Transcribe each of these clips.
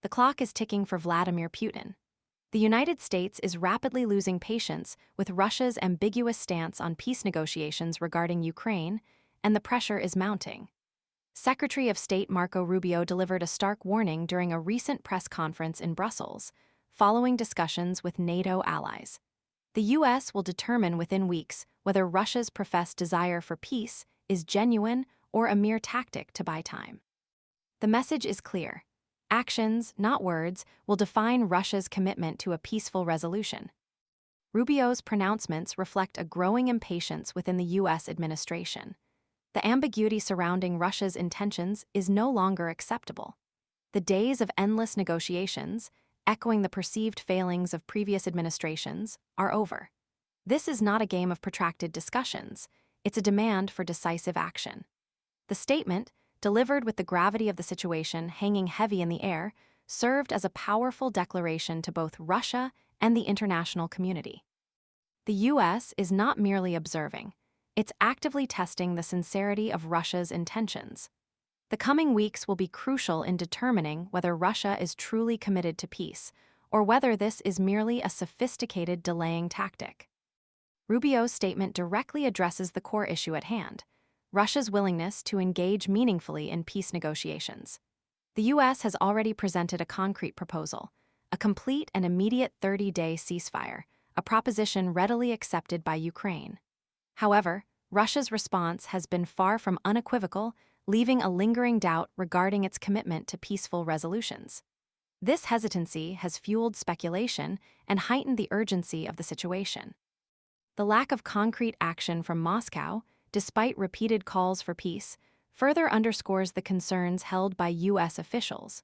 The clock is ticking for Vladimir Putin. The United States is rapidly losing patience with Russia's ambiguous stance on peace negotiations regarding Ukraine, and the pressure is mounting. Secretary of State Marco Rubio delivered a stark warning during a recent press conference in Brussels, following discussions with NATO allies. The U.S. will determine within weeks whether Russia's professed desire for peace is genuine or a mere tactic to buy time. The message is clear. Actions, not words, will define Russia's commitment to a peaceful resolution. Rubio's pronouncements reflect a growing impatience within the U.S. administration. The ambiguity surrounding Russia's intentions is no longer acceptable. The days of endless negotiations, echoing the perceived failings of previous administrations, are over. This is not a game of protracted discussions, it's a demand for decisive action. The statement, delivered with the gravity of the situation hanging heavy in the air, served as a powerful declaration to both Russia and the international community. The U.S. is not merely observing, it's actively testing the sincerity of Russia's intentions. The coming weeks will be crucial in determining whether Russia is truly committed to peace, or whether this is merely a sophisticated delaying tactic. Rubio's statement directly addresses the core issue at hand: Russia's willingness to engage meaningfully in peace negotiations. The U.S. has already presented a concrete proposal, a complete and immediate 30-day ceasefire, a proposition readily accepted by Ukraine. However, Russia's response has been far from unequivocal, leaving a lingering doubt regarding its commitment to peaceful resolutions. This hesitancy has fueled speculation and heightened the urgency of the situation. The lack of concrete action from Moscow, despite repeated calls for peace, further underscores the concerns held by U.S. officials.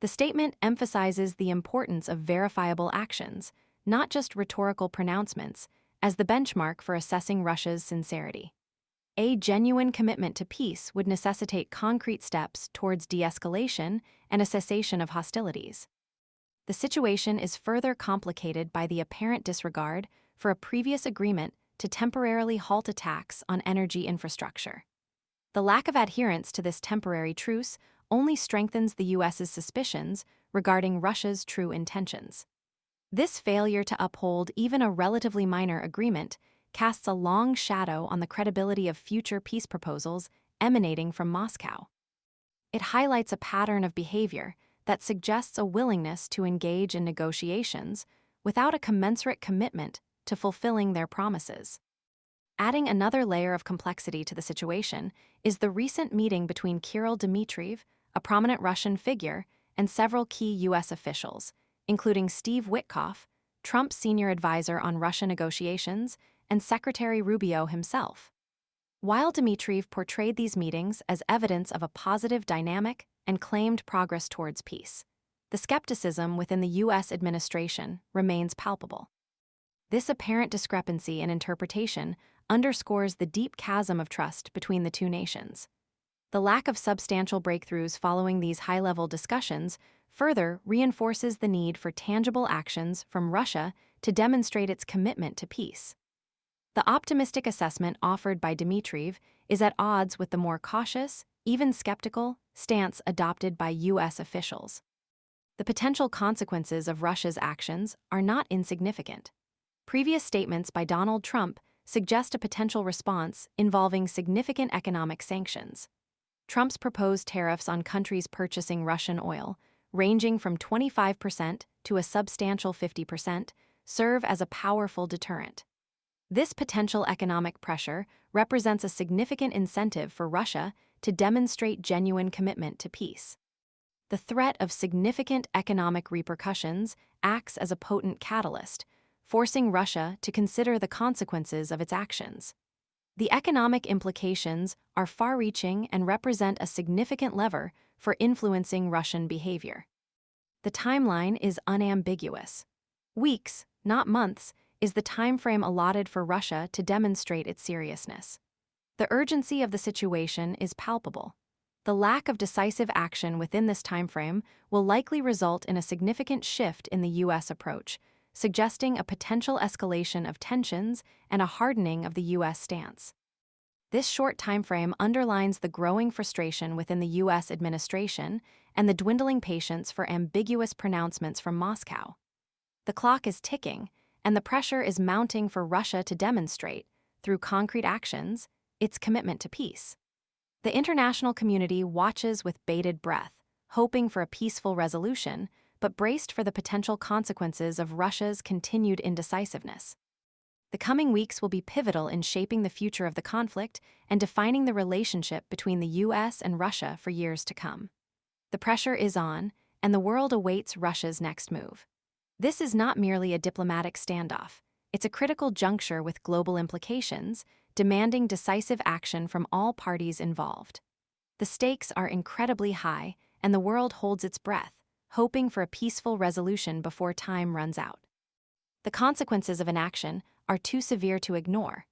The statement emphasizes the importance of verifiable actions, not just rhetorical pronouncements, as the benchmark for assessing Russia's sincerity. A genuine commitment to peace would necessitate concrete steps towards de-escalation and a cessation of hostilities. The situation is further complicated by the apparent disregard for a previous agreement to temporarily halt attacks on energy infrastructure. The lack of adherence to this temporary truce only strengthens the U.S.'s suspicions regarding Russia's true intentions. This failure to uphold even a relatively minor agreement casts a long shadow on the credibility of future peace proposals emanating from Moscow. It highlights a pattern of behavior that suggests a willingness to engage in negotiations without a commensurate commitment to fulfilling their promises. Adding another layer of complexity to the situation is the recent meeting between Kirill Dmitriev, a prominent Russian figure, and several key U.S. officials, including Steve Witkoff, Trump's senior advisor on Russia negotiations, and Secretary Rubio himself. While Dmitriev portrayed these meetings as evidence of a positive dynamic and claimed progress towards peace, the skepticism within the U.S. administration remains palpable. This apparent discrepancy in interpretation underscores the deep chasm of trust between the two nations. The lack of substantial breakthroughs following these high-level discussions further reinforces the need for tangible actions from Russia to demonstrate its commitment to peace. The optimistic assessment offered by Dmitriev is at odds with the more cautious, even skeptical, stance adopted by U.S. officials. The potential consequences of Russia's actions are not insignificant. Previous statements by Donald Trump suggest a potential response involving significant economic sanctions. Trump's proposed tariffs on countries purchasing Russian oil, ranging from 25% to a substantial 50%, serve as a powerful deterrent. This potential economic pressure represents a significant incentive for Russia to demonstrate genuine commitment to peace. The threat of significant economic repercussions acts as a potent catalyst, forcing Russia to consider the consequences of its actions. The economic implications are far-reaching and represent a significant lever for influencing Russian behavior. The timeline is unambiguous. Weeks, not months, is the timeframe allotted for Russia to demonstrate its seriousness. The urgency of the situation is palpable. The lack of decisive action within this timeframe will likely result in a significant shift in the U.S. approach, suggesting a potential escalation of tensions and a hardening of the U.S. stance. This short timeframe underlines the growing frustration within the U.S. administration and the dwindling patience for ambiguous pronouncements from Moscow. The clock is ticking, and the pressure is mounting for Russia to demonstrate, through concrete actions, its commitment to peace. The international community watches with bated breath, hoping for a peaceful resolution, but braced for the potential consequences of Russia's continued indecisiveness. The coming weeks will be pivotal in shaping the future of the conflict and defining the relationship between the U.S. and Russia for years to come. The pressure is on, and the world awaits Russia's next move. This is not merely a diplomatic standoff. It's a critical juncture with global implications, demanding decisive action from all parties involved. The stakes are incredibly high, and the world holds its breath, hoping for a peaceful resolution before time runs out. The consequences of inaction are too severe to ignore.